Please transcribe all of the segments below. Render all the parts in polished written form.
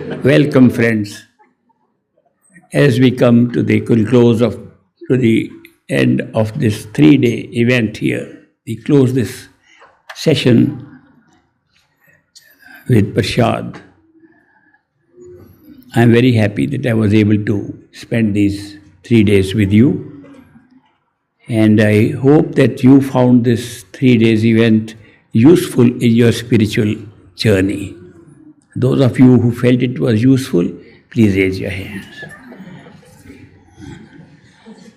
Welcome, friends. As we come to the to the end of this 3-day event here, we close this session with Prashad. I am very happy that I was able to spend these 3 days with you, and I hope that you found this 3 days event useful in your spiritual journey. Those of you who felt it was useful, please raise your hands.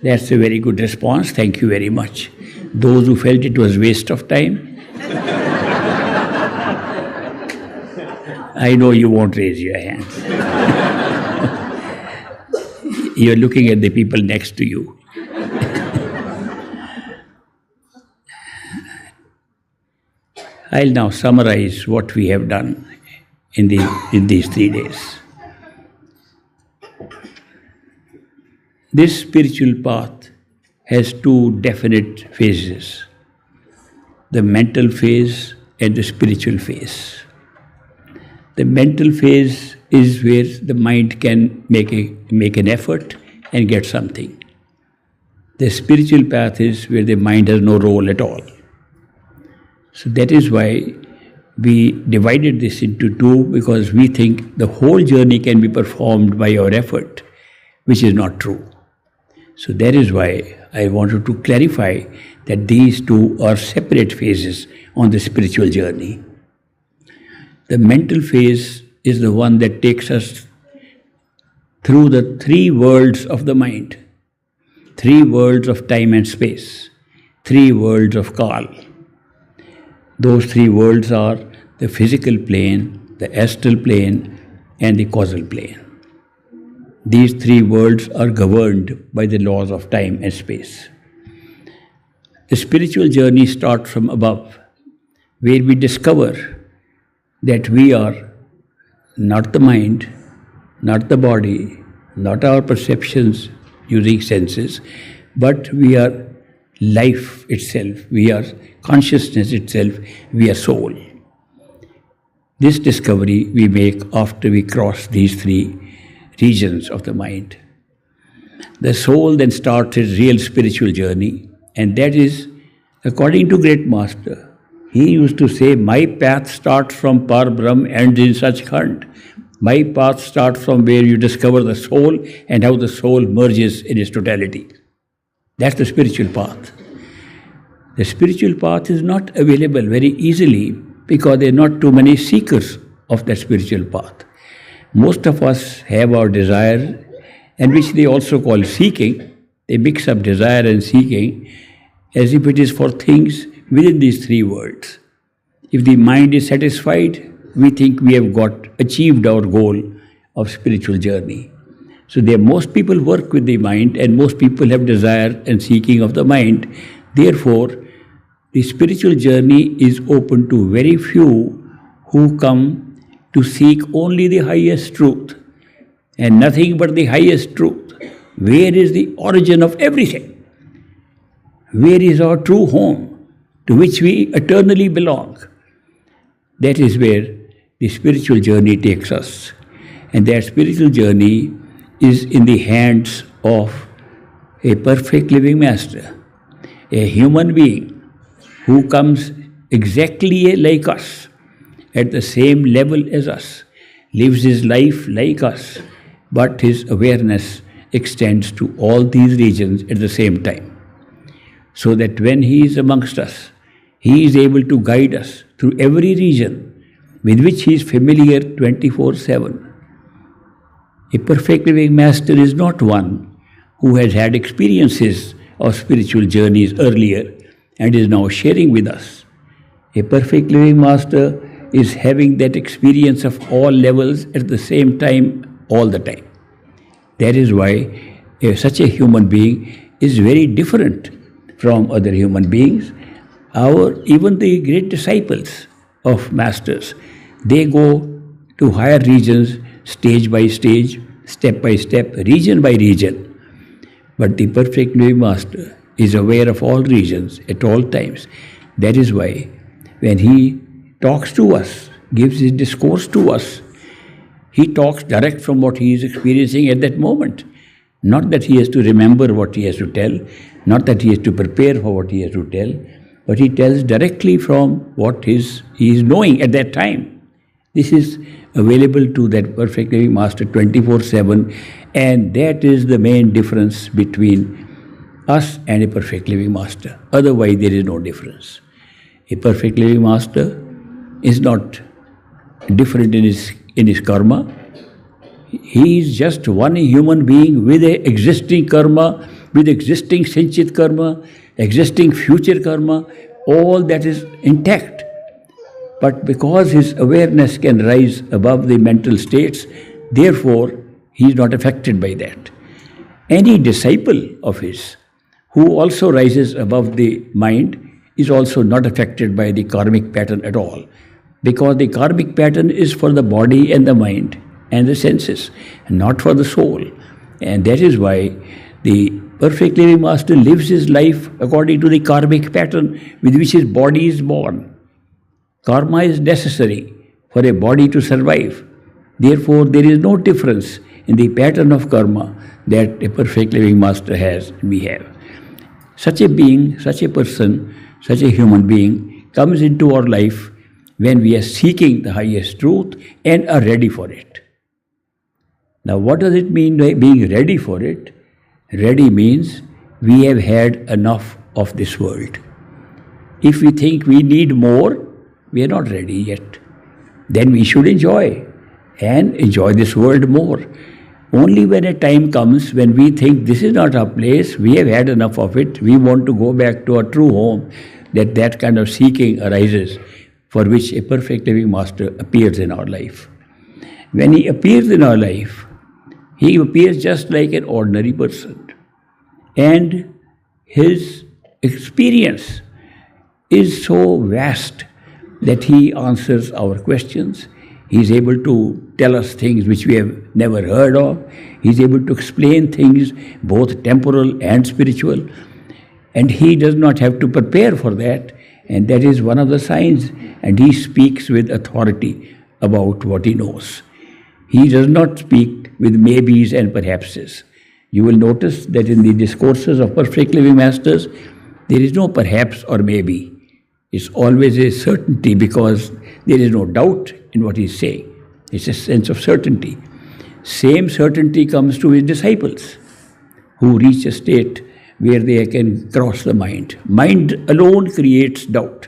That's a very good response. Thank you very much. Those who felt it was waste of time, I know you won't raise your hands. You're looking at the people next to you. I'll now summarize what we have done in these 3 days. This spiritual path has 2 definite phases: the mental phase and the spiritual phase. The mental phase is where the mind can make an effort and get something. The spiritual path is where the mind has no role at all. So that is why we divided this into 2, because we think the whole journey can be performed by our effort, which is not true. So that is why I wanted to clarify that these 2 are separate phases on the spiritual journey. The mental phase is the one that takes us through the 3 worlds of the mind, 3 worlds of time and space, 3 worlds of Kal. Those 3 worlds are the physical plane, the astral plane, and the causal plane. These 3 worlds are governed by the laws of time and space. The spiritual journey starts from above, where we discover that we are not the mind, not the body, not our perceptions using senses, but we are life itself, we are consciousness itself, we are soul. This discovery we make after we cross these 3 regions of the mind. The soul then starts its real spiritual journey, and that is according to Great Master. He used to say, my path starts from Par Brahm and in Sachkhand. My path starts from where you discover the soul and how the soul merges in its totality. That's the spiritual path. The spiritual path is not available very easily because there are not too many seekers of that spiritual path. Most of us have our desire, and which they also call seeking. They mix up desire and seeking as if it is for things within these 3 worlds. If the mind is satisfied, we think we have achieved our goal of spiritual journey. So most people work with the mind, and most people have desire and seeking of the mind. Therefore, the spiritual journey is open to very few who come to seek only the highest truth and nothing but the highest truth. Where is the origin of everything? Where is our true home to which we eternally belong? That is where the spiritual journey takes us. And that spiritual journey is in the hands of a perfect living master, a human being who comes exactly like us, at the same level as us, lives his life like us, but his awareness extends to all these regions at the same time. So that when he is amongst us, he is able to guide us through every region with which he is familiar 24/7. A perfect living master is not one who has had experiences of spiritual journeys earlier and is now sharing with us. A perfect living master is having that experience of all levels at the same time, all the time. That is why such a human being is very different from other human beings. Even the great disciples of masters, they go to higher regions stage by stage, step by step, region by region. But the perfect living master is aware of all regions at all times. That is why when he talks to us, gives his discourse to us, He talks direct from what he is experiencing at that moment. Not that he has to remember what he has to tell, not that he has to prepare for what he has to tell, but he tells directly from what he is knowing at that time. This is available to that perfect living master 24/7, and that is the main difference between us and a perfect living master. Otherwise, there is no difference. A perfect living master is not different in his karma. He is just one human being with an existing karma, with existing sinchit karma, existing future karma, all that is intact. But because his awareness can rise above the mental states, therefore he is not affected by that. Any disciple of his who also rises above the mind is also not affected by the karmic pattern at all, because the karmic pattern is for the body and the mind and the senses, and not for the soul. And that is why the perfect living master lives his life according to the karmic pattern with which his body is born. Karma is necessary for a body to survive. Therefore, there is no difference in the pattern of karma that a perfect living master has and we have. Such a being, such a person, such a human being comes into our life when we are seeking the highest truth and are ready for it. Now, what does it mean by being ready for it? Ready means we have had enough of this world. If we think we need more, we are not ready yet. Then we should enjoy this world more. Only when a time comes when we think this is not our place, we have had enough of it, we want to go back to our true home, that kind of seeking arises, for which a perfect living master appears in our life. When he appears in our life, he appears just like an ordinary person. And his experience is so vast that he answers our questions. He is able to tell us things which we have never heard of. He is able to explain things both temporal and spiritual. And he does not have to prepare for that. And that is one of the signs. And he speaks with authority about what he knows. He does not speak with maybes and perhapses. You will notice that in the discourses of perfect living masters, there is no perhaps or maybe. It's always a certainty, because there is no doubt in what he's saying. It's a sense of certainty. Same certainty comes to his disciples, who reach a state where they can cross the mind. Mind alone creates doubt,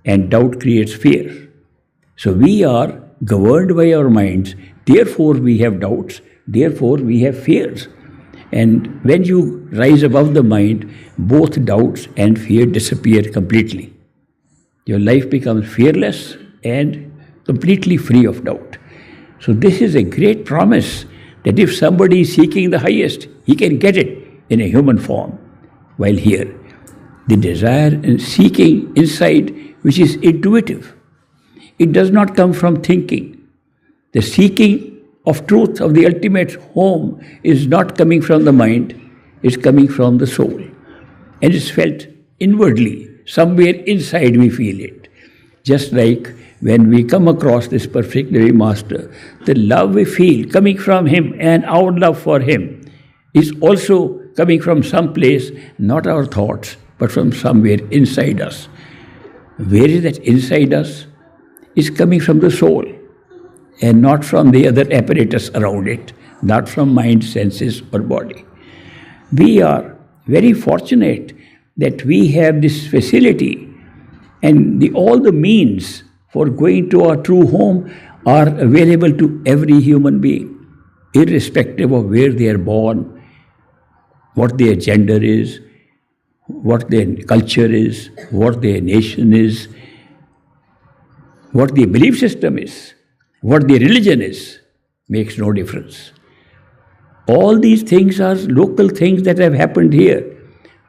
and doubt creates fear. So we are governed by our minds, therefore we have doubts, therefore we have fears. And when you rise above the mind, both doubts and fear disappear completely. Your life becomes fearless and completely free of doubt. So this is a great promise that if somebody is seeking the highest, he can get it in a human form. While here, the desire and seeking inside, which is intuitive, it does not come from thinking. The seeking of truth, of the ultimate home, is not coming from the mind, it's coming from the soul. And it's felt inwardly, somewhere inside we feel it. Just like when we come across this perfect living master, the love we feel coming from him and our love for him is also coming from some place, not our thoughts, but from somewhere inside us. Where is that inside us? It's coming from the soul, and not from the other apparatus around it, not from mind, senses or body. We are very fortunate that we have this facility, and all the means for going to our true home are available to every human being, irrespective of where they are born, what their gender is, what their culture is, what their nation is, what their belief system is, what their religion is, makes no difference. All these things are local things that have happened here.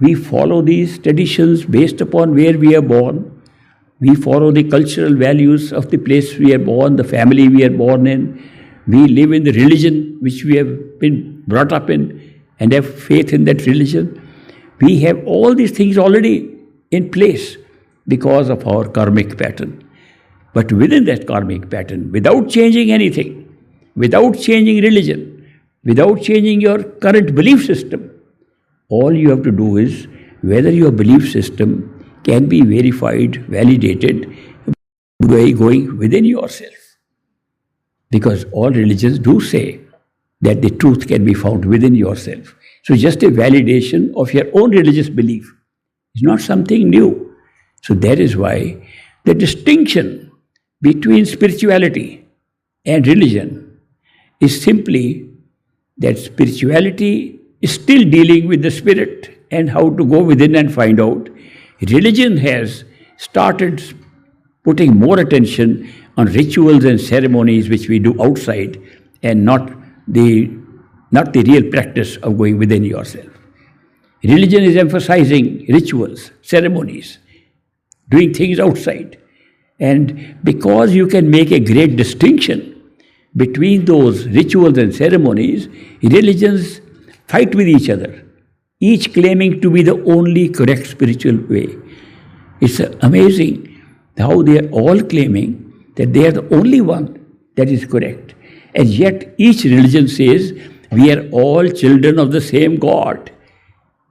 We follow these traditions based upon where we are born. We follow the cultural values of the place we are born, the family we are born in. We live in the religion which we have been brought up in and have faith in that religion. We have all these things already in place because of our karmic pattern. But within that karmic pattern, without changing anything, without changing religion, without changing your current belief system. All you have to do is whether your belief system can be verified, validated by going within yourself. Because all religions do say that the truth can be found within yourself. So just a validation of your own religious belief is not something new. So that is why the distinction between spirituality and religion is simply that spirituality is still dealing with the spirit and how to go within and find out. Religion has started putting more attention on rituals and ceremonies which we do outside and not the real practice of going within yourself. Religion is emphasizing rituals, ceremonies, doing things outside. And because you can make a great distinction between those rituals and ceremonies, religions fight with each other, each claiming to be the only correct spiritual way. It's amazing how they are all claiming that they are the only one that is correct. And yet each religion says we are all children of the same God.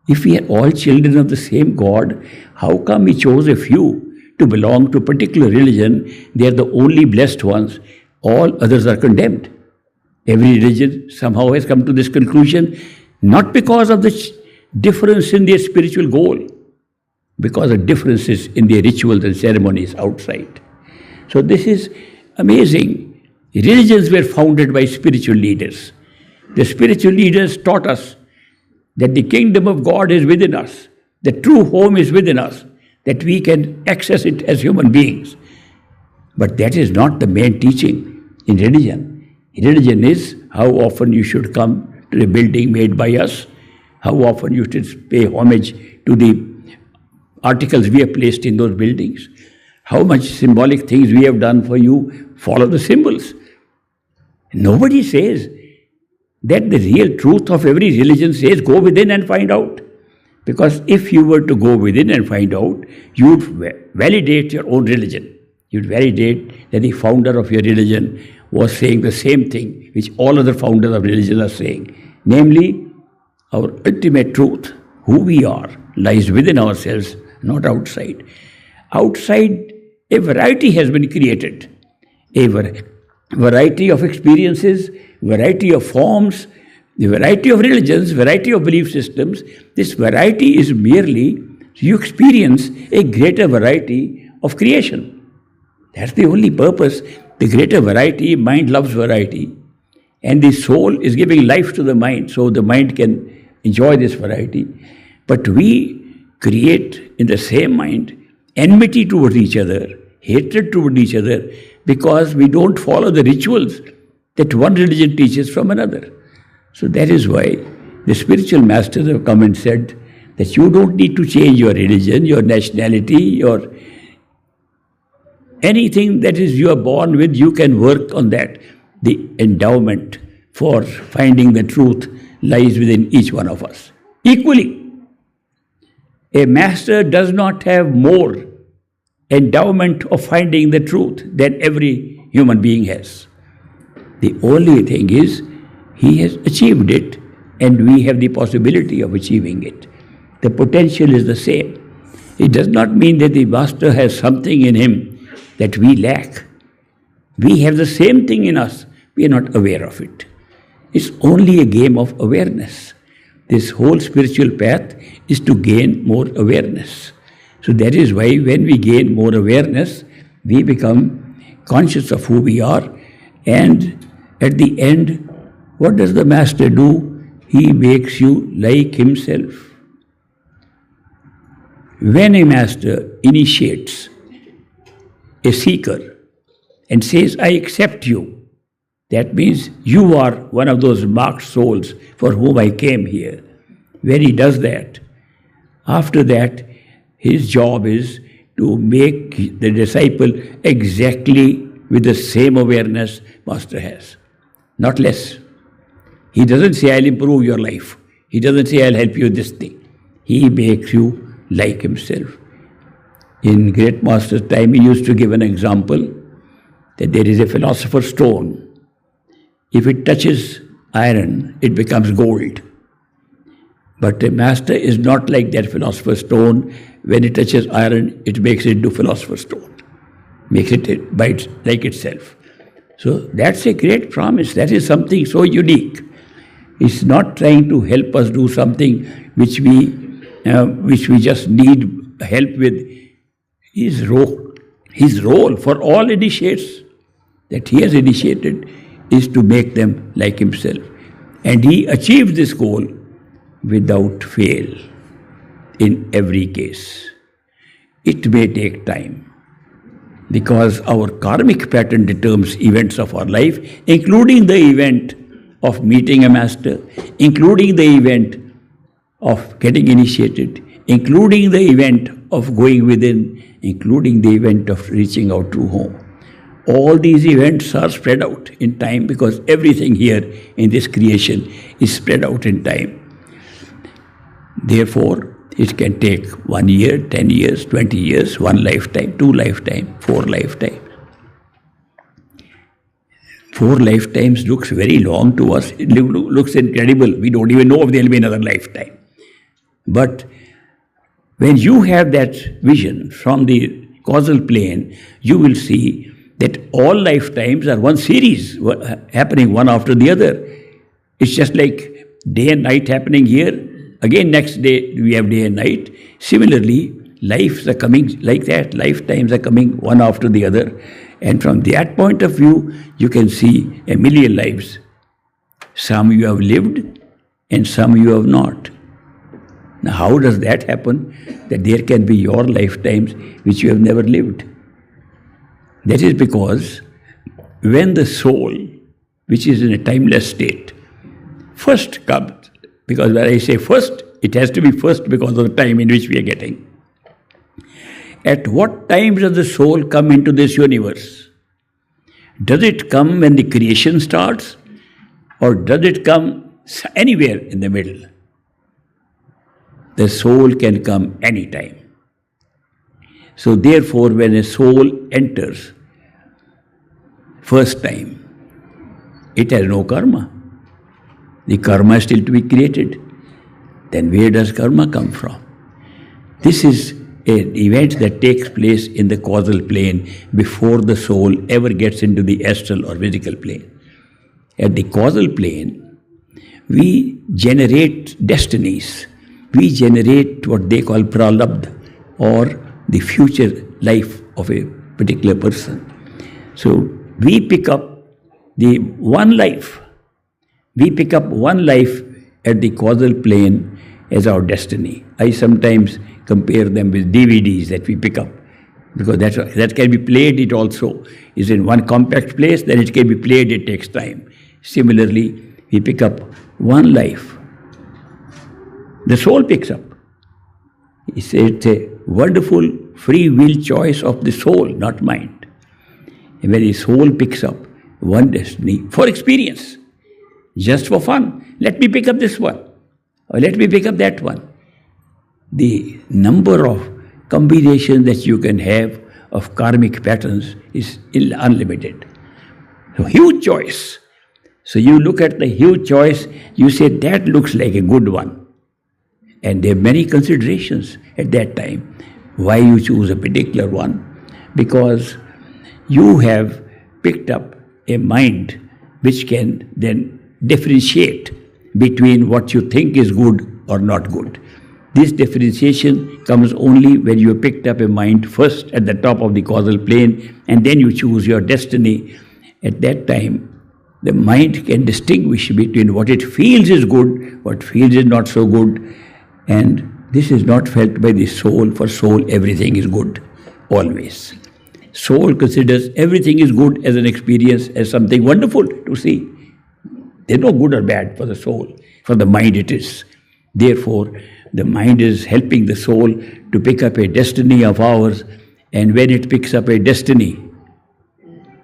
If we are all children of the same God, how come we chose a few to belong to a particular religion? They are the only blessed ones. All others are condemned. Every religion somehow has come to this conclusion, not because of the difference in their spiritual goal, because of differences in their rituals and ceremonies outside. So this is amazing. Religions were founded by spiritual leaders. The spiritual leaders taught us that the kingdom of God is within us, the true home is within us, that we can access it as human beings. But that is not the main teaching in religion. Religion is how often you should come to the building made by us, how often you should pay homage to the articles we have placed in those buildings, how much symbolic things we have done for you, follow the symbols. Nobody says that the real truth of every religion says go within and find out. Because if you were to go within and find out, you would validate your own religion. You would validate that the founder of your religion was saying the same thing which all other founders of religion are saying. Namely, our ultimate truth, who we are, lies within ourselves, not outside. Outside, a variety has been created. A variety of experiences, variety of forms, the variety of religions, variety of belief systems. This variety is merely you experience a greater variety of creation. That's the only purpose. The greater variety, mind loves variety. And the soul is giving life to the mind, so the mind can enjoy this variety. But we create in the same mind enmity towards each other, hatred towards each other, because we don't follow the rituals that one religion teaches from another. So that is why the spiritual masters have come and said that you don't need to change your religion, your nationality, your anything that is you are born with, you can work on that. The endowment for finding the truth lies within each one of us. Equally, a master does not have more endowment of finding the truth than every human being has. The only thing is, he has achieved it and we have the possibility of achieving it. The potential is the same. It does not mean that the master has something in him that we lack. We have the same thing in us. We are not aware of it. It's only a game of awareness. This whole spiritual path is to gain more awareness. So that is why when we gain more awareness, we become conscious of who we are, and at the end, what does the master do? He makes you like himself. When a master initiates a seeker and says, I accept you, that means you are one of those marked souls for whom I came here. When he does that, after that, his job is to make the disciple exactly with the same awareness Master has, not less. He doesn't say, I'll improve your life. He doesn't say, I'll help you with this thing. He makes you like himself. In Great Master's time, he used to give an example that there is a philosopher's stone. If it touches iron, it becomes gold. But the master is not like that philosopher's stone. When it touches iron, it makes it into philosopher's stone. Makes it like itself. So that's a great promise. That is something so unique. It's not trying to help us do something which we just need help with. His role for all initiates that he has initiated is to make them like himself. And he achieved this goal without fail in every case. It may take time because our karmic pattern determines events of our life, including the event of meeting a master, including the event of getting initiated, including the event of going within, including the event of reaching our true home. All these events are spread out in time because everything here in this creation is spread out in time. Therefore, it can take 1 year, 10 years, 20 years, 1 lifetime, 2 lifetimes, 4 lifetimes. 4 lifetimes looks very long to us. It looks incredible. We don't even know if there will be another lifetime. But when you have that vision from the causal plane, you will see that all lifetimes are one series happening one after the other. It's just like day and night happening here. Again, next day we have day and night. Similarly, lives are coming like that. Lifetimes are coming one after the other. And from that point of view, you can see a million lives. Some you have lived and some you have not. Now, how does that happen? That there can be your lifetimes which you have never lived. That is because when the soul, which is in a timeless state, first comes, because when I say first, it has to be first because of the time in which we are getting. At what time does the soul come into this universe? Does it come when the creation starts? Or does it come anywhere in the middle? The soul can come anytime. So therefore, when a soul enters first time, it has no karma. The karma is still to be created. Then where does karma come from? This is an event that takes place in the causal plane before the soul ever gets into the astral or physical plane. At the causal plane, we generate destinies. We generate what they call pralabdha, or the future life of a particular person. So we pick up the one life. We pick up one life at the causal plane as our destiny. I sometimes compare them with DVDs that we pick up, because that can be played. It also is in one compact place, then it can be played, it takes time. Similarly, we pick up one life. The soul picks up. It's a wonderful free will choice of the soul, not mind. And when the soul picks up one destiny for experience, just for fun, let me pick up this one, or let me pick up that one. The number of combinations that you can have of karmic patterns is unlimited. So huge choice. So you look at the huge choice, you say that looks like a good one. And there are many considerations at that time why you choose a particular one. Because you have picked up a mind which can then differentiate between what you think is good or not good. This differentiation comes only when you have picked up a mind first at the top of the causal plane, and then you choose your destiny. At that time, the mind can distinguish between what it feels is good, what feels is not so good, and this is not felt by the soul. For soul, everything is good, always. Soul considers everything is good as an experience, as something wonderful to see. There's no good or bad for the soul. For the mind it is. Therefore, the mind is helping the soul to pick up a destiny of ours, and when it picks up a destiny,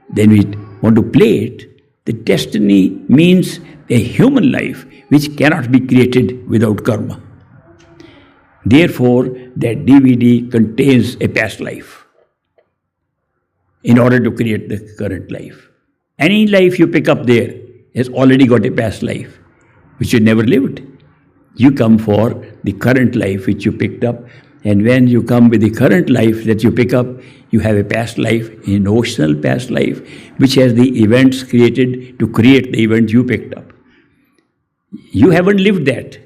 then we want to play it. The destiny means a human life which cannot be created without karma. Therefore, that DVD contains a past life in order to create the current life. Any life you pick up there has already got a past life, which you never lived. You come for the current life which you picked up, and when you come with the current life that you pick up, you have a past life, a notional past life, which has the events created to create the event you picked up. You haven't lived that,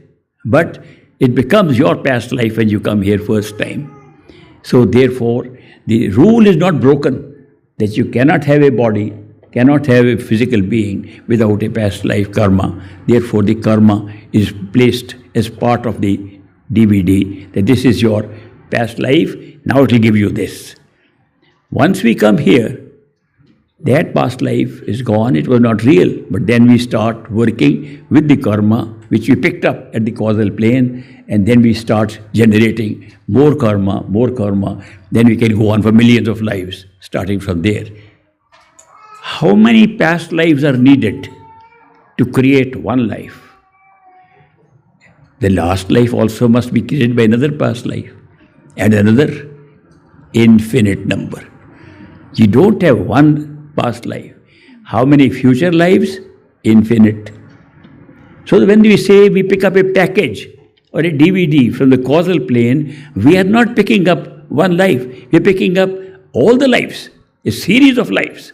but it becomes your past life when you come here first time. So therefore, the rule is not broken, that you cannot have a body, cannot have a physical being without a past life karma. Therefore, the karma is placed as part of the DVD, that this is your past life, now it will give you this. Once we come here, that past life is gone, it was not real, but then we start working with the karma which we picked up at the causal plane, and then we start generating more karma, then we can go on for millions of lives, starting from there. How many past lives are needed to create one life? The last life also must be created by another past life, and another infinite number. You don't have one past life. How many future lives? Infinite. So when we say we pick up a package or a DVD from the causal plane, we are not picking up one life. We are picking up all the lives, a series of lives.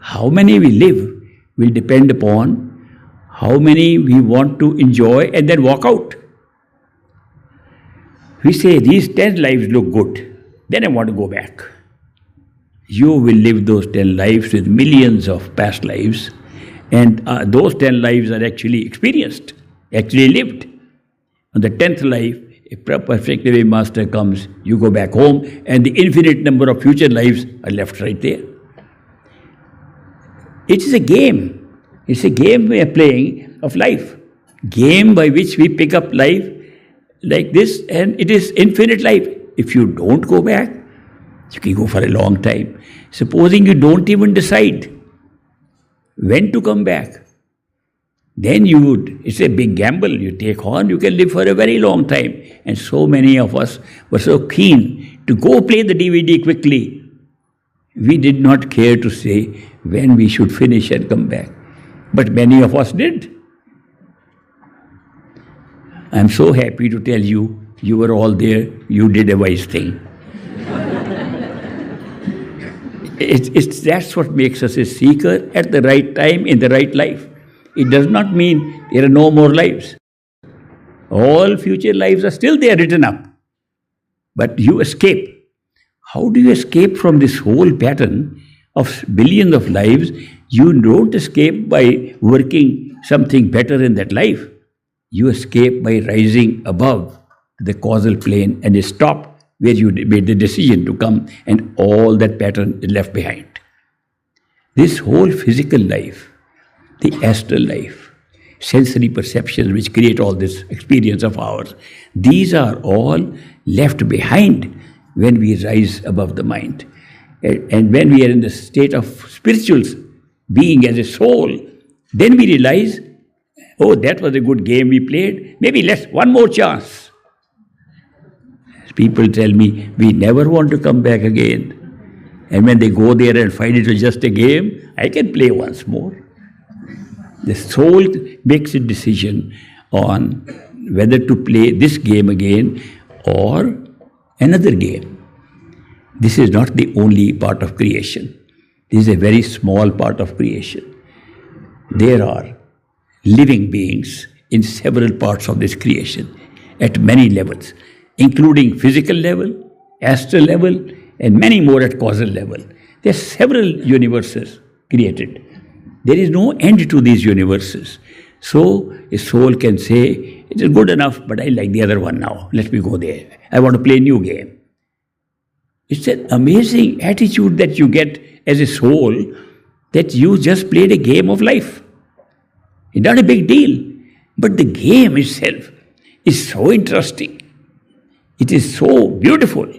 How many we live will depend upon how many we want to enjoy and then walk out. We say these 10 lives look good, then I want to go back. You will live those 10 lives with millions of past lives, and those 10 lives are actually experienced, actually lived. On the 10th life, a perfect living master comes, you go back home, and the infinite number of future lives are left right there. It is a game. It's a game we are playing of life. Game by which we pick up life like this, and it is infinite life. If you don't go back, you can go for a long time. Supposing you don't even decide when to come back, then it's a big gamble you take on. You can live for a very long time. And so many of us were so keen to go play the DVD quickly. We did not care to say when we should finish and come back. But many of us did. I'm so happy to tell you, you were all there, you did a wise thing. That's what makes us a seeker at the right time, in the right life. It does not mean there are no more lives. All future lives are still there written up. But you escape. How do you escape from this whole pattern of billions of lives? You don't escape by working something better in that life. You escape by rising above the causal plane and stop where you made the decision to come, and all that pattern is left behind. This whole physical life, the astral life, sensory perceptions which create all this experience of ours, these are all left behind when we rise above the mind. And when we are in the state of spiritual being as a soul, then we realize, oh, that was a good game we played, maybe one more chance. People tell me, we never want to come back again. And when they go there and find it was just a game, I can play once more. The soul makes a decision on whether to play this game again or another game. This is not the only part of creation. This is a very small part of creation. There are living beings in several parts of this creation at many levels, including physical level, astral level, and many more at causal level. There are several universes created. There is no end to these universes. So a soul can say, it is good enough, but I like the other one now. Let me go there. I want to play a new game. It's an amazing attitude that you get as a soul, that you just played a game of life. It's not a big deal, but the game itself is so interesting. It is so beautiful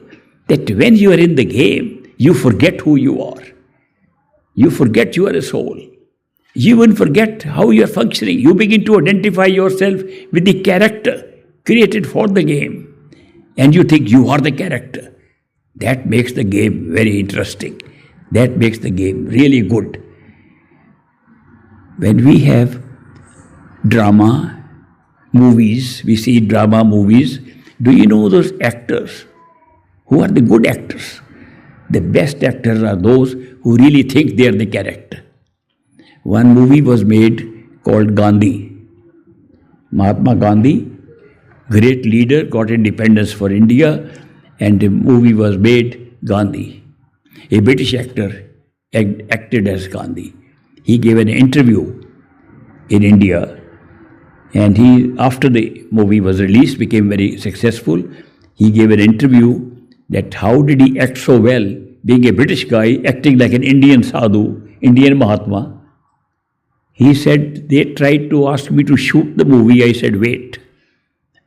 that when you are in the game, you forget who you are. You forget you are a soul. You even forget how you are functioning. You begin to identify yourself with the character created for the game. And you think you are the character. That makes the game very interesting. That makes the game really good. When we have drama movies, we see drama movies, do you know those actors? Who are the good actors? The best actors are those who really think they are the character. One movie was made called Gandhi. Mahatma Gandhi, great leader, got independence for India, and the movie was made Gandhi. A British actor acted as Gandhi. He gave an interview in India, and he, after the movie was released, became very successful. He gave an interview that how did he act so well, being a British guy, acting like an Indian sadhu, Indian Mahatma. He said, they tried to ask me to shoot the movie. I said, wait.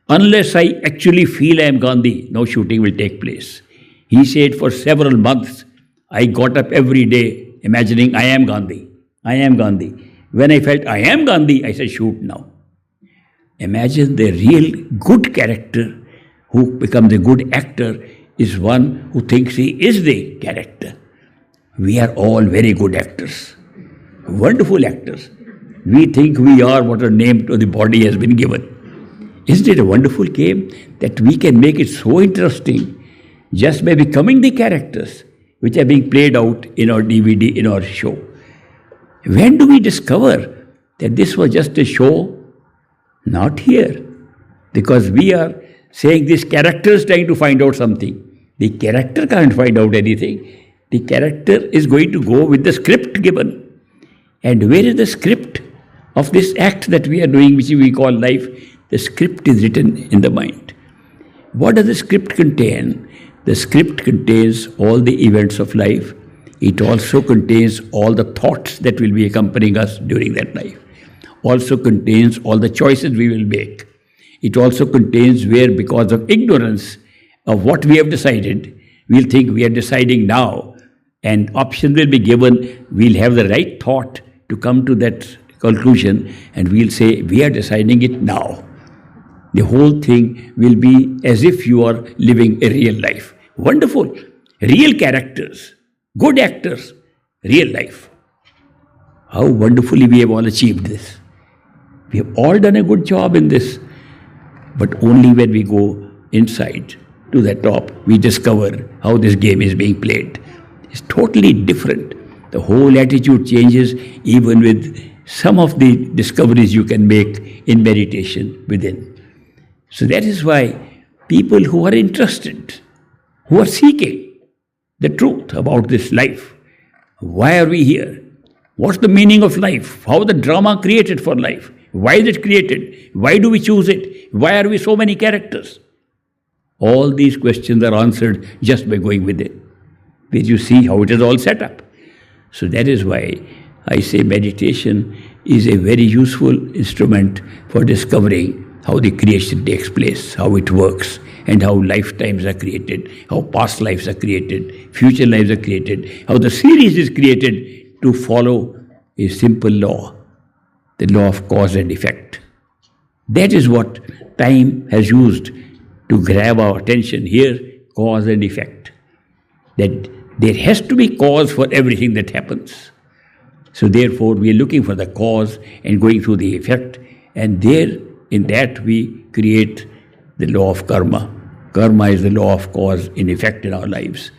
Unless I actually feel I am Gandhi, no shooting will take place. He said, for several months, I got up every day imagining I am Gandhi. I am Gandhi. When I felt I am Gandhi, I said, shoot now. Imagine the real good character who becomes a good actor is one who thinks he is the character. We are all very good actors, wonderful actors. We think we are what a name to the body has been given. Isn't it a wonderful game that we can make it so interesting just by becoming the characters which are being played out in our DVD, in our show? When do we discover that this was just a show? Not here. Because we are saying this character is trying to find out something. The character can't find out anything. The character is going to go with the script given. And where is the script of this act that we are doing, which we call life? The script is written in the mind. What does the script contain? The script contains all the events of life. It also contains all the thoughts that will be accompanying us during that life. Also contains all the choices we will make. It also contains where, because of ignorance of what we have decided, we'll think we are deciding now, and options will be given. We'll have the right thought to come to that conclusion, and we'll say, we are deciding it now. The whole thing will be as if you are living a real life. Wonderful. Real characters, good actors, real life. How wonderfully we have all achieved this. We have all done a good job in this. But only when we go inside to the top, we discover how this game is being played. It's totally different. The whole attitude changes even with some of the discoveries you can make in meditation within. So that is why people who are interested, who are seeking the truth about this life, why are we here? What's the meaning of life? How the drama created for life? Why is it created? Why do we choose it? Why are we so many characters? All these questions are answered just by going with it, where you see how it is all set up. So that is why I say meditation is a very useful instrument for discovering how the creation takes place, how it works, and how lifetimes are created, how past lives are created, future lives are created, how the series is created to follow a simple law, the law of cause and effect. That is what time has used to grab our attention here, cause and effect. That there has to be cause for everything that happens. So therefore we are looking for the cause and going through the effect, and there in that we create the law of karma. Karma is the law of cause and effect in our lives.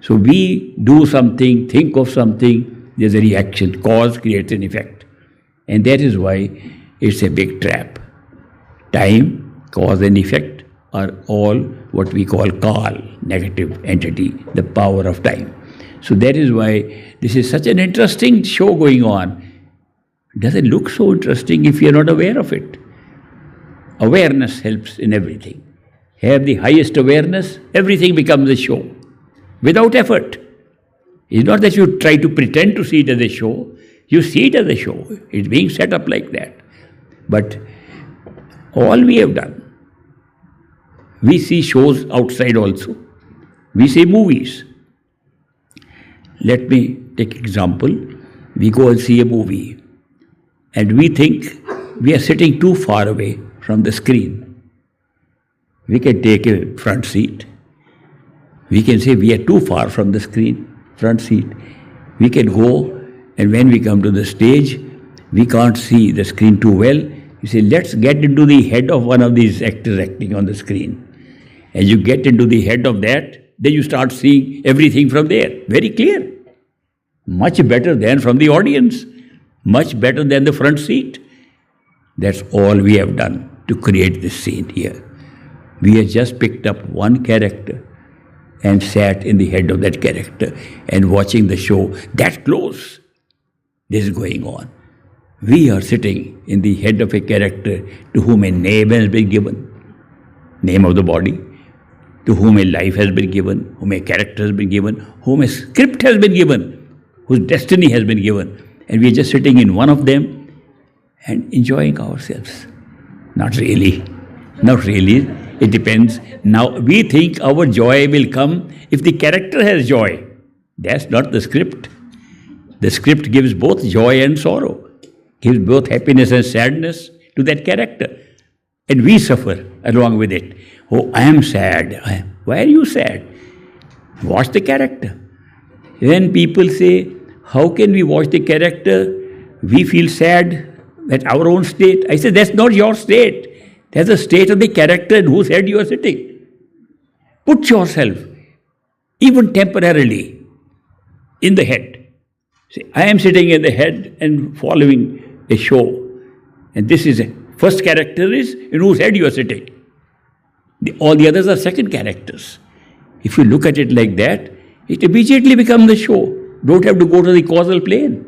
So we do something, think of something, there's a reaction. Cause creates an effect. And that is why it's a big trap. Time, cause and effect are all what we call Kal, negative entity, the power of time. So that is why this is such an interesting show going on. It doesn't look so interesting if you're not aware of it. Awareness helps in everything. Have the highest awareness, everything becomes a show. Without effort. It's not that you try to pretend to see it as a show. You see it as a show. It's being set up like that. But all we have done, we see shows outside also. We see movies. Let me take example. We go and see a movie, and we think we are sitting too far away from the screen. We can take a front seat. We can say we are too far from the screen, front seat. We can go, and when we come to the stage, We can't see the screen too well. You say, let's get into the head of one of these actors acting on the screen. As you get into the head of that, then you start seeing everything from there. Very clear. Much better than from the audience. Much better than the front seat. That's all we have done to create this scene here. We have just picked up one character and sat in the head of that character and watching the show that close. This is going on. We are sitting in the head of a character to whom a name has been given, name of the body, to whom a life has been given, whom a character has been given, whom a script has been given, whose destiny has been given. And we are just sitting in one of them and enjoying ourselves. Not really. Not really. It depends. Now, we think our joy will come if the character has joy. That's not the script. The script gives both joy and sorrow, gives both happiness and sadness to that character. And we suffer along with it. Oh, I am sad. Why are you sad? Watch the character. When people say, how can we watch the character? We feel sad at our own state. I say, that's not your state. That's the state of the character in whose head you are sitting. Put yourself, even temporarily, in the head. Say, I am sitting in the head and following a show. And this is a first character is in whose head you are sitting. All the others are second characters. If you look at it like that, it immediately becomes the show. Don't have to go to the causal plane.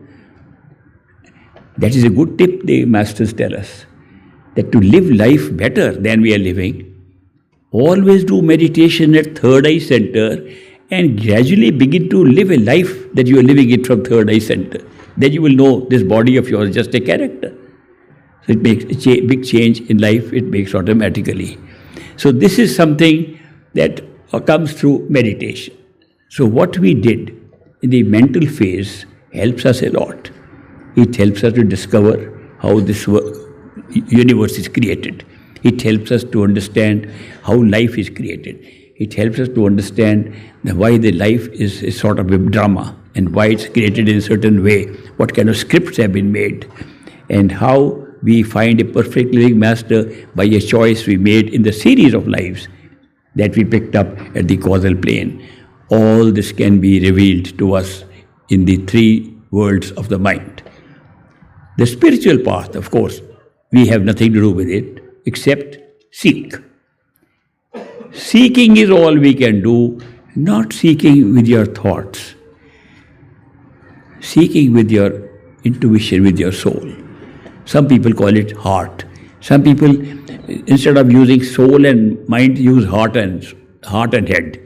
That is a good tip the masters tell us. That to live life better than we are living, always do meditation at third eye center and gradually begin to live a life that you are living it from third eye center. Then you will know this body of yours is just a character. So it makes a big change in life, it makes automatically. So this is something that comes through meditation. So what we did in the mental phase helps us a lot. It helps us to discover how this universe is created. It helps us to understand how life is created. It helps us to understand why the life is a sort of a drama and why it's created in a certain way, what kind of scripts have been made, and how we find a perfect living master by a choice we made in the series of lives that we picked up at the causal plane. All this can be revealed to us in the three worlds of the mind. The spiritual path, of course, we have nothing to do with it except seek. Seeking is all we can do, not seeking with your thoughts. Seeking with your intuition, with your soul. Some people call it heart. Some people, instead of using soul and mind, use heart and head.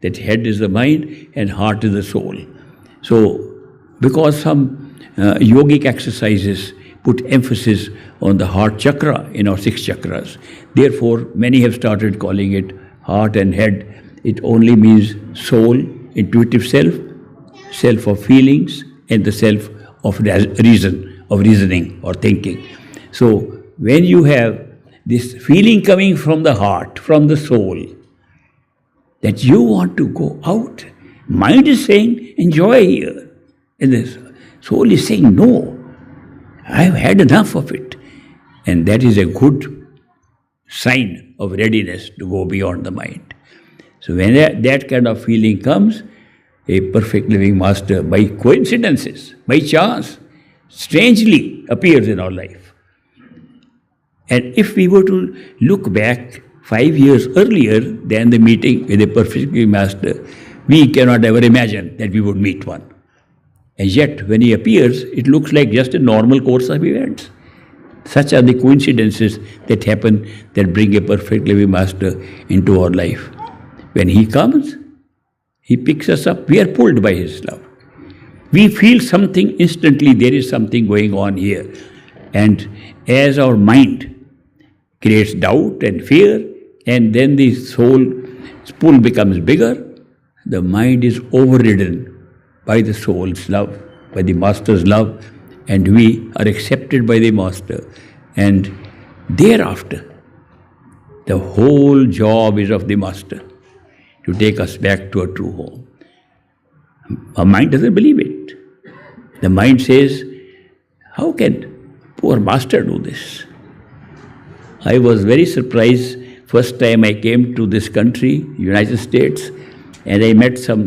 That head is the mind and heart is the soul. So, because some yogic exercises put emphasis on the heart chakra in our 6 chakras, therefore many have started calling it heart and head. It only means soul, intuitive self, self of feelings, and the self of reasoning or thinking. So when you have this feeling coming from the heart, from the soul, that you want to go out, mind is saying, enjoy here. And the soul is saying, no, I've had enough of it. And that is a good sign of readiness to go beyond the mind. So when that kind of feeling comes, a perfect living master, by coincidences, by chance, strangely appears in our life. And if we were to look back 5 years earlier than the meeting with a perfect living master, we cannot ever imagine that we would meet one. And yet, when he appears, it looks like just a normal course of events. Such are the coincidences that happen that bring a perfect living master into our life. When he comes, he picks us up. We are pulled by his love. We feel something instantly. There is something going on here. And as our mind creates doubt and fear, and then the soul's pull becomes bigger, the mind is overridden by the soul's love, by the master's love, and we are accepted by the master. And thereafter, the whole job is of the master to take us back to a true home. Our mind doesn't believe it. The mind says, how can poor master do this? I was very surprised first time I came to this country, United States, and I met some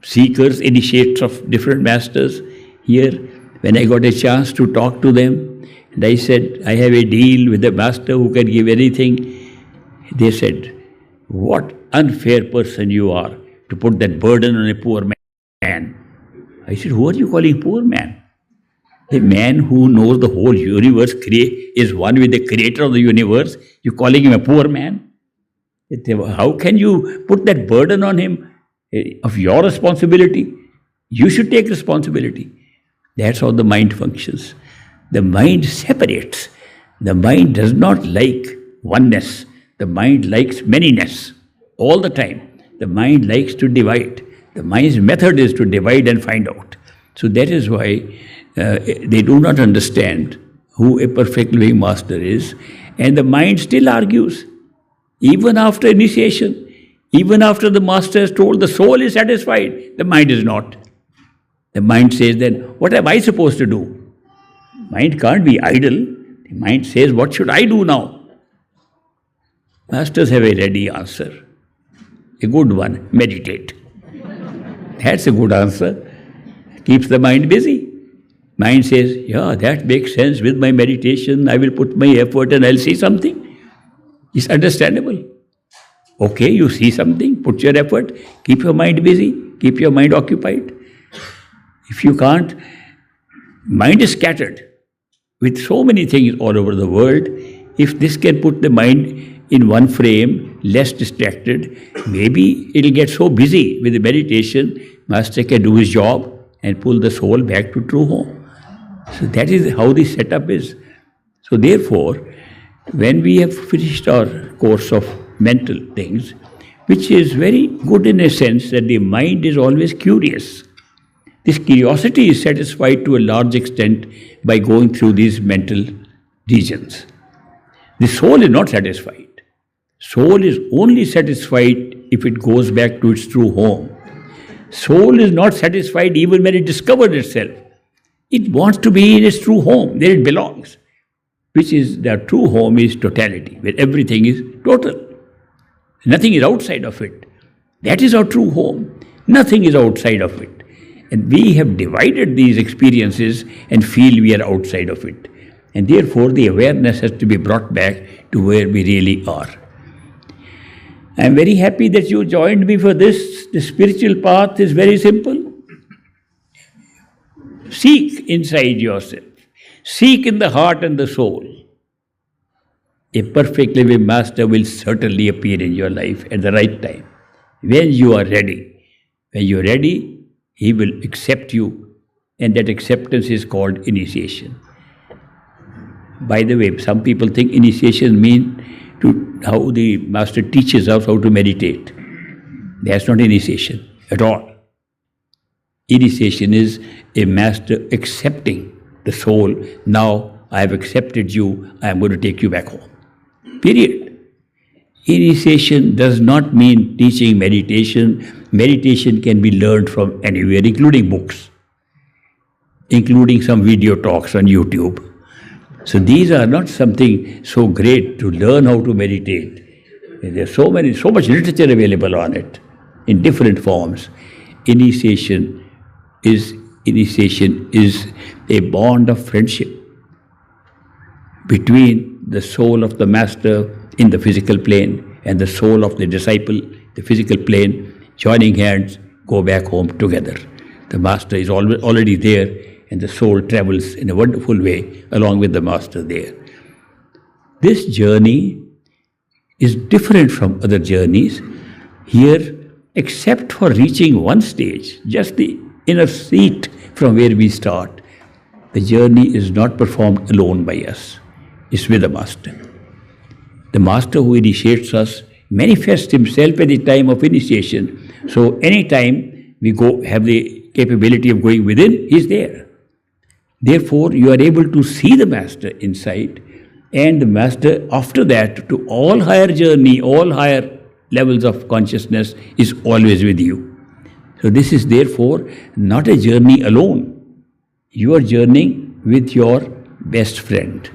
seekers, initiates of different masters here. When I got a chance to talk to them, and I said, I have a deal with the master who can give anything. They said, what unfair person you are to put that burden on a poor man. I said, who are you calling poor man? The man who knows the whole universe is one with the creator of the universe. You're calling him a poor man? How can you put that burden on him of your responsibility? You should take responsibility. That's how the mind functions. The mind separates. The mind does not like oneness. The mind likes manyness all the time. The mind likes to divide. The mind's method is to divide and find out. So that is why they do not understand who a perfect living master is, and the mind still argues. Even after initiation, even after the master has told the soul is satisfied, the mind is not. The mind says, then what am I supposed to do? Mind can't be idle. The mind says, what should I do now? Masters have a ready answer. A good one, meditate. That's a good answer. Keeps the mind busy. Mind says, yeah, that makes sense. With my meditation, I will put my effort and I'll see something. It's understandable. Okay, you see something, put your effort, keep your mind busy, keep your mind occupied. If you can't, mind is scattered with so many things all over the world. If this can put the mind in one frame, less distracted, maybe it'll get so busy with the meditation, master can do his job and pull the soul back to true home. So that is how the setup is. So therefore, when we have finished our course of mental things, which is very good in a sense that the mind is always curious. This curiosity is satisfied to a large extent by going through these mental regions. The soul is not satisfied. Soul is only satisfied if it goes back to its true home. Soul is not satisfied even when it discovers itself. It wants to be in its true home, where it belongs, which is the true home is totality, where everything is total. Nothing is outside of it. That is our true home. Nothing is outside of it. And we have divided these experiences and feel we are outside of it. And therefore the awareness has to be brought back to where we really are. I am very happy that you joined me for this. The spiritual path is very simple. Seek inside yourself. Seek in the heart and the soul. A perfect living master will certainly appear in your life at the right time. When you are ready. When you are ready, he will accept you, and that acceptance is called initiation. By the way, some people think initiation means how the master teaches us how to meditate. That's not initiation at all. Initiation is a master accepting the soul. Now I have accepted you, I am going to take you back home. Period. Initiation does not mean teaching meditation. Meditation can be learned from anywhere, including books, including some video talks on YouTube. So these are not something so great to learn how to meditate. There's so much literature available on it in different forms. Initiation is a bond of friendship between the soul of the master in the physical plane and the soul of the disciple, the physical plane, joining hands, go back home together. The master is already there, and the soul travels in a wonderful way along with the master there. This journey is different from other journeys. Here, except for reaching one stage, just the inner seat from where we start, the journey is not performed alone by us. It's with the master. The master who initiates us manifests himself at the time of initiation. So any time we have the capability of going within, he's there. Therefore, you are able to see the master inside, and the master after that to all higher journey, all higher levels of consciousness is always with you. So this is therefore not a journey alone. You are journeying with your best friend.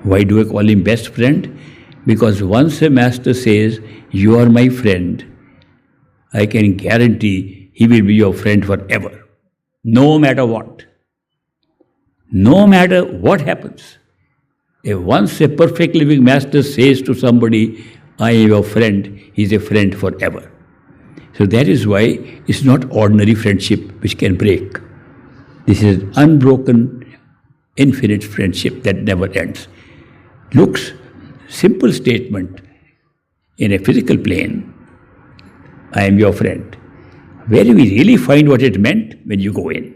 Why do I call him best friend? Because once a master says, you are my friend, I can guarantee he will be your friend forever. No matter what. No matter what happens. If once a perfect living master says to somebody, I am your friend, he is a friend forever. So that is why it's not ordinary friendship which can break. This is unbroken, infinite friendship that never ends. Looks simple statement in a physical plane, I am your friend. Where do we really find what it meant? When you go in.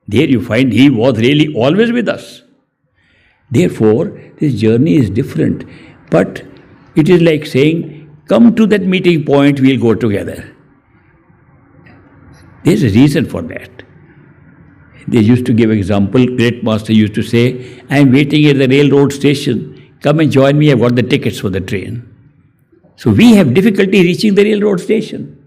There you find he was really always with us. Therefore, this journey is different. But it is like saying, come to that meeting point, we'll go together. There's a reason for that. They used to give example, great master used to say, I am waiting at the railroad station. Come and join me, I've got the tickets for the train. So we have difficulty reaching the railroad station.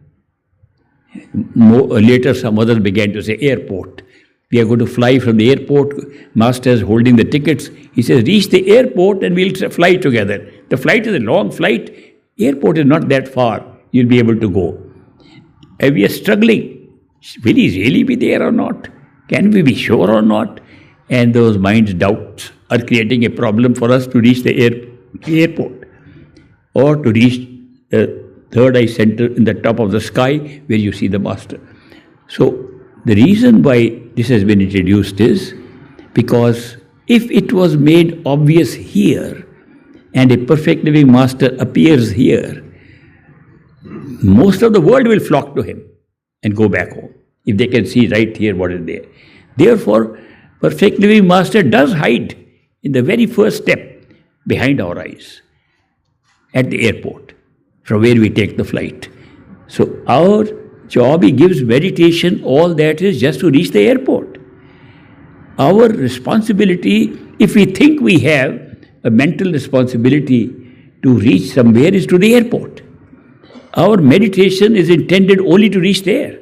Later some others began to say airport. We are going to fly from the airport. Master is holding the tickets. He says, reach the airport and we'll fly together. The flight is a long flight. Airport is not that far. You'll be able to go. And we are struggling. Will he really be there or not? Can we be sure or not? And those mind doubts are creating a problem for us to reach the airport or to reach the third eye center in the top of the sky where you see the master. So the reason why this has been introduced is because if it was made obvious here and a perfect living master appears here, most of the world will flock to him and go back home if they can see right here what is there. Therefore, perfect living master does hide in the very first step behind our eyes at the airport from where we take the flight. So our job, he gives meditation, all that is just to reach the airport. Our responsibility, if we think we have a mental responsibility to reach somewhere, is to the airport. Our meditation is intended only to reach there.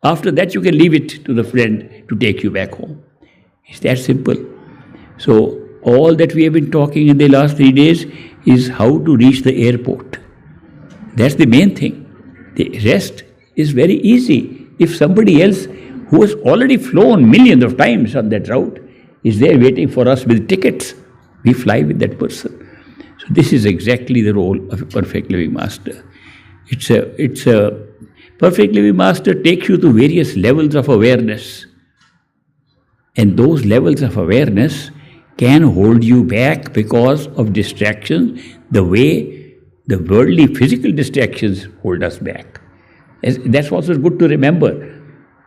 After that, you can leave it to the friend to take you back home. It's that simple. So all that we have been talking in the last 3 days is how to reach the airport. That's the main thing. The rest is very easy. If somebody else who has already flown millions of times on that route is there waiting for us with tickets, we fly with that person. So this is exactly the role of a perfect living master. It's a perfect living master takes you to various levels of awareness. And those levels of awareness can hold you back because of distractions, the way the worldly physical distractions hold us back. That's also good to remember,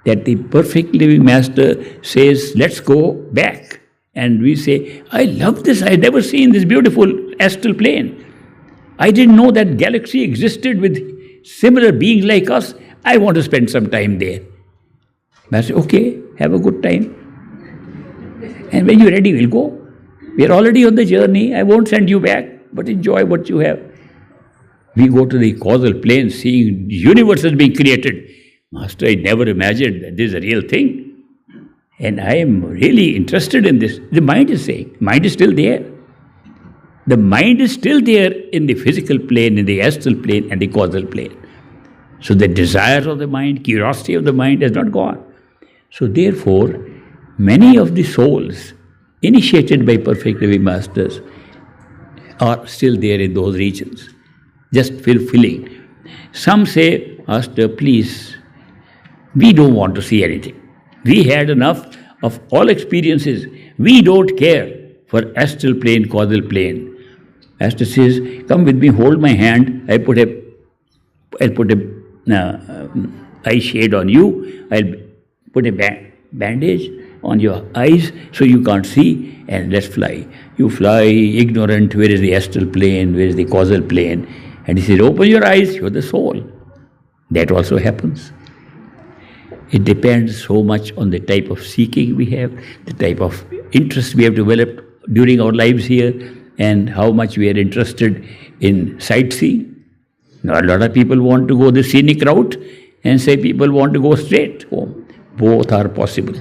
that the perfect living master says, let's go back. And we say, I love this, I've never seen this beautiful astral plane. I didn't know that galaxy existed with similar beings like us. I want to spend some time there. Master, okay, have a good time. And when you're ready, we'll go. We are already on the journey. I won't send you back, but enjoy what you have. We go to the causal plane, seeing universes being created. Master, I never imagined that this is a real thing. And I am really interested in this. The mind is saying, mind is still there. The mind is still there in the physical plane, in the astral plane, and the causal plane. So the desires of the mind, curiosity of the mind has not gone. So therefore, many of the souls initiated by perfect living masters are still there in those regions, just fulfilling. Some say, Master, please, we don't want to see anything. We had enough of all experiences. We don't care for astral plane, causal plane. Master says, come with me, hold my hand. I'll put a eye shade on you. I'll put a bandage on your eyes so you can't see, and let's fly. You fly ignorant, where is the astral plane, where is the causal plane? And he says, open your eyes, you're the soul. That also happens. It depends so much on the type of seeking we have, the type of interest we have developed during our lives here, and how much we are interested in sightseeing. Now, a lot of people want to go the scenic route, and say people want to go straight home. Both are possible.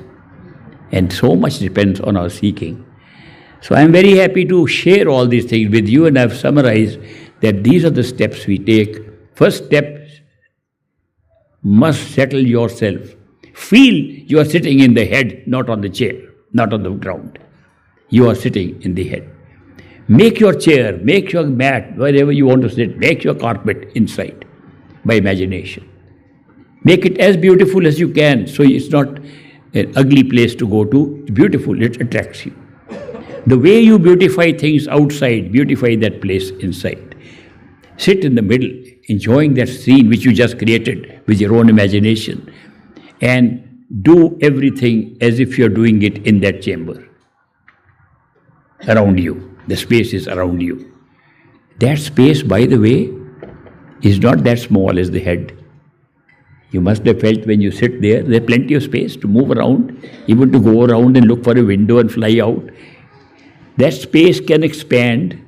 And so much depends on our seeking. So I am very happy to share all these things with you, and I have summarized that these are the steps we take. First step, must settle yourself. Feel you are sitting in the head, not on the chair, not on the ground. You are sitting in the head. Make your chair, make your mat, wherever you want to sit, make your carpet inside by imagination. Make it as beautiful as you can, so it's not an ugly place to go to. It's beautiful, it attracts you. The way you beautify things outside, beautify that place inside. Sit in the middle, enjoying that scene which you just created with your own imagination, and do everything as if you're doing it in that chamber. Around you, the space is around you. That space, by the way, is not that small as the head. You must have felt when you sit there's plenty of space to move around, even to go around and look for a window and fly out. That space can expand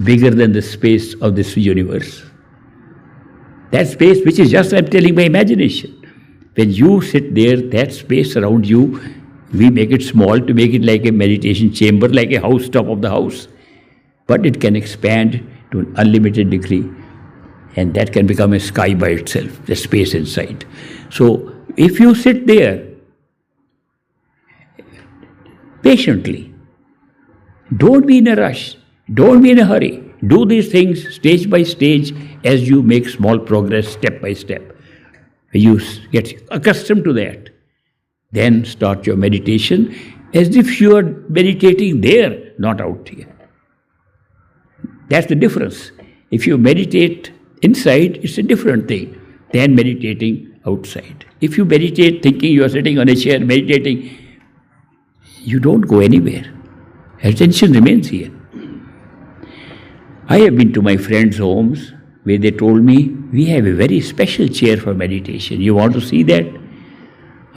bigger than the space of this universe. That space which is just, I'm telling, my imagination. When you sit there, that space around you, we make it small to make it like a meditation chamber, like a house top of the house. But it can expand to an unlimited degree, and that can become a sky by itself, the space inside. So if you sit there patiently, don't be in a rush, don't be in a hurry. Do these things stage by stage as you make small progress step by step. You get accustomed to that. Then start your meditation as if you are meditating there, not out here. That's the difference. If you meditate inside, it's a different thing than meditating outside. If you meditate thinking you are sitting on a chair meditating, you don't go anywhere. Attention remains here. I have been to my friends' homes where they told me, we have a very special chair for meditation. You want to see that?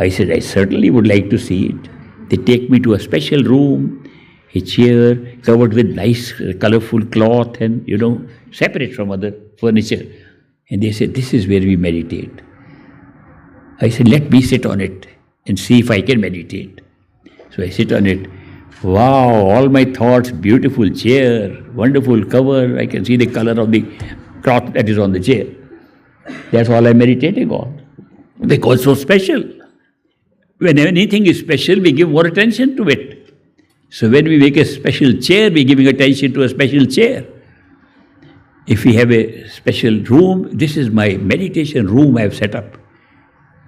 I said, I certainly would like to see it. They take me to a special room, a chair covered with nice colorful cloth and, separate from other furniture. And they said, this is where we meditate. I said, let me sit on it and see if I can meditate. So I sit on it. Wow, all my thoughts, beautiful chair, wonderful cover. I can see the color of the cloth that is on the chair. That's all I'm meditating on. Because it's so special. When anything is special, we give more attention to it. So when we make a special chair, we're giving attention to a special chair. If we have a special room, this is my meditation room I have set up.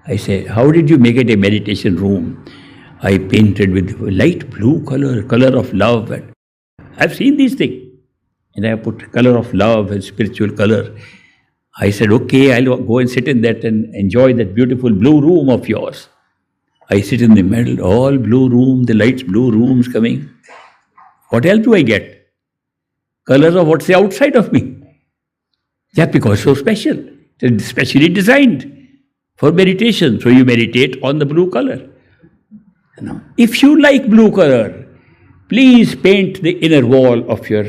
I say, how did you make it a meditation room? I painted with light blue color of love. And I've seen these things. And I put color of love and spiritual color. I said, okay, I'll go and sit in that and enjoy that beautiful blue room of yours. I sit in the middle, all blue room, the lights, blue rooms coming. What else do I get? Colors of what's the outside of me. Just because it's so special. It's specially designed for meditation. So you meditate on the blue color. If you like blue color, please paint the inner wall of your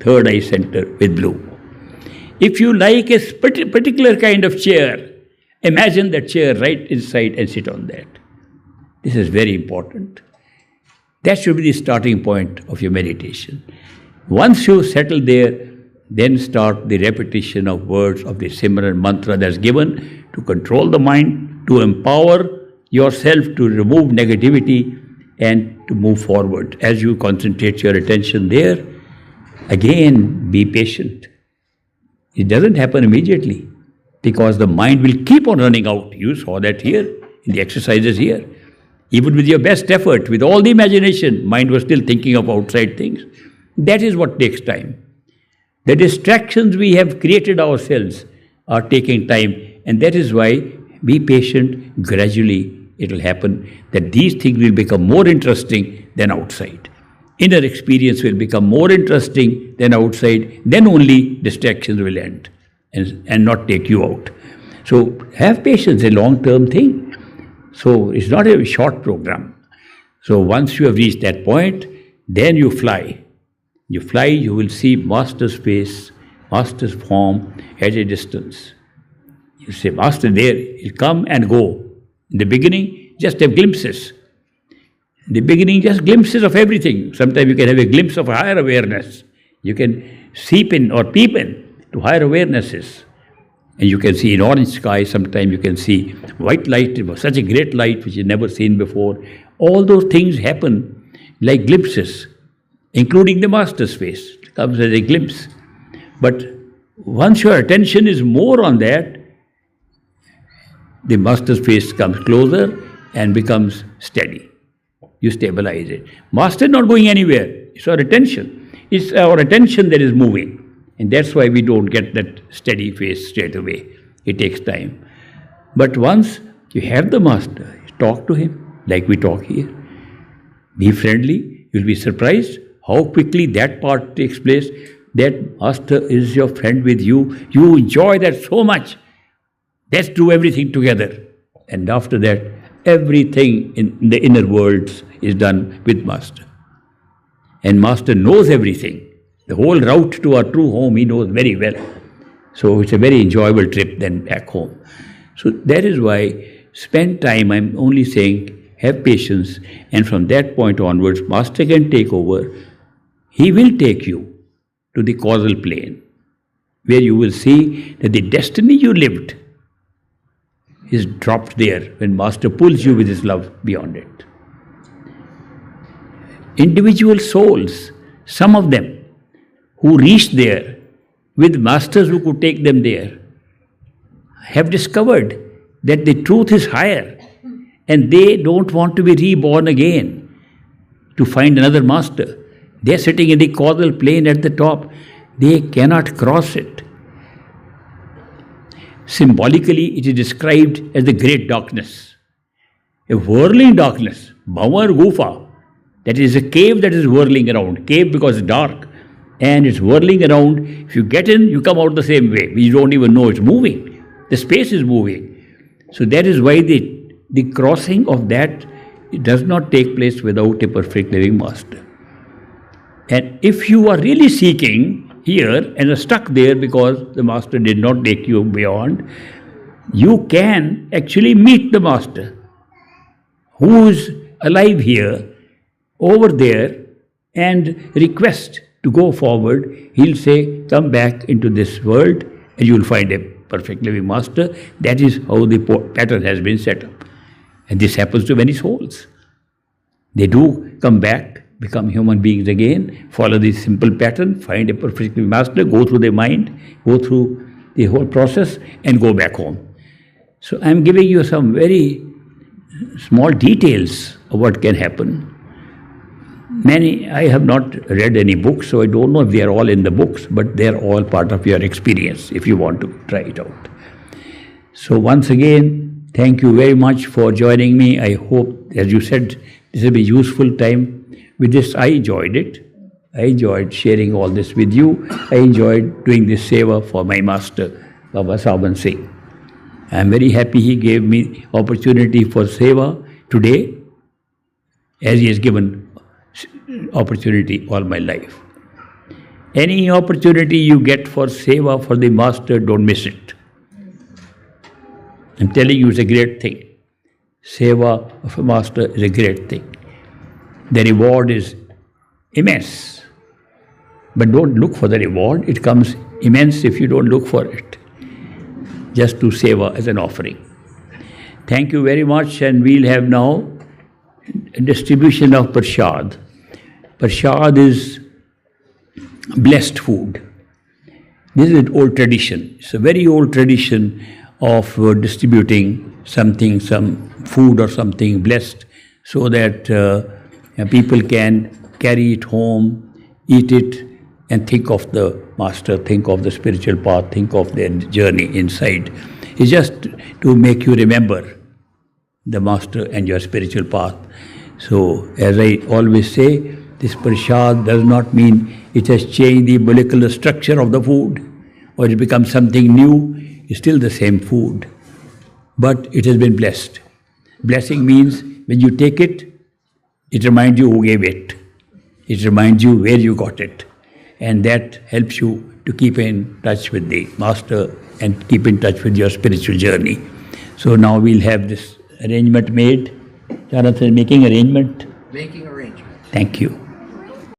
third eye center with blue. If you like a particular kind of chair, imagine that chair right inside and sit on that. This is very important. That should be the starting point of your meditation. Once you settle there, then start the repetition of words of the Simran mantra that's given to control the mind, to empower yourself to remove negativity and to move forward. As you concentrate your attention there, again, be patient. It doesn't happen immediately because the mind will keep on running out. You saw that here in the exercises here. Even with your best effort, with all the imagination, mind was still thinking of outside things. That is what takes time. The distractions we have created ourselves are taking time, and that is why be patient. Gradually it will happen that these things will become more interesting than outside. Inner experience will become more interesting than outside. Then only distractions will end and not take you out. So have patience, a long-term thing. So it's not a short program. So once you have reached that point, then you fly. You fly, you will see Master's face, Master's form at a distance. You say, Master there, he'll come and go. In the beginning, just have glimpses. The beginning, just glimpses of everything. Sometimes you can have a glimpse of higher awareness. You can seep in or peep in to higher awarenesses. And you can see in orange sky, sometimes you can see white light, such a great light which you've never seen before. All those things happen like glimpses, including the master's face. It comes as a glimpse. But once your attention is more on that, the master's face comes closer and becomes steady. You stabilize it. Master not going anywhere. It's our attention. It's our attention that is moving. And that's why we don't get that steady face straight away. It takes time. But once you have the master, talk to him like we talk here. Be friendly. You'll be surprised how quickly that part takes place. That master is your friend with you. You enjoy that so much. Let's do everything together. And after that, everything in the inner worlds is done with master. And master knows everything. The whole route to our true home he knows very well. So it's a very enjoyable trip then back home. So that is why spend time, I'm only saying, have patience, and from that point onwards, master can take over. He will take you to the causal plane, where you will see that the destiny you lived is dropped there when master pulls you with his love beyond it. Individual souls, some of them who reached there with masters who could take them there, have discovered that the truth is higher and they don't want to be reborn again to find another master. They're sitting in the causal plane at the top. They cannot cross it. Symbolically, it is described as the great darkness, a whirling darkness, Bhavar Gufa. That is a cave that is whirling around. Cave because it's dark and it's whirling around. If you get in, you come out the same way. You don't even know it's moving. The space is moving. So that is why the crossing of that, it does not take place without a perfect living master. And if you are really seeking here and are stuck there because the master did not take you beyond, you can actually meet the master who is alive here, over there, and request to go forward. He'll say, come back into this world and you'll find a perfect living master. That is how the pattern has been set up. And this happens to many souls. They do come back, become human beings again, follow this simple pattern, find a perfect master, go through their mind, go through the whole process and go back home. So I'm giving you some very small details of what can happen. I have not read any books, so I don't know if they are all in the books, but they are all part of your experience if you want to try it out. So once again, thank you very much for joining me. I hope, as you said, this will be useful time. With this, I enjoyed it. I enjoyed sharing all this with you. I enjoyed doing this seva for my master, Baba Saban Singh. I am very happy he gave me opportunity for seva today, as he has given opportunity all my life. Any opportunity you get for seva for the master, don't miss it. I'm telling you, it's a great thing. Seva of a master is a great thing. The reward is immense. But don't look for the reward. It comes immense if you don't look for it. Just do seva as an offering. Thank you very much, and we'll have now a distribution of prasad. Prasad is blessed food. This is an old tradition. It's a very old tradition of distributing something, some food or something blessed, so that people can carry it home, eat it, and think of the master, think of the spiritual path, think of their journey inside. It's just to make you remember the master and your spiritual path. So, as I always say, this prasad does not mean it has changed the molecular structure of the food or it becomes something new. It's still the same food, but it has been blessed. Blessing means when you take it, it reminds you who gave it. It reminds you where you got it. And that helps you to keep in touch with the master and keep in touch with your spiritual journey. So now we'll have this arrangement made. Jonathan is making arrangement. making arrangements. Thank you.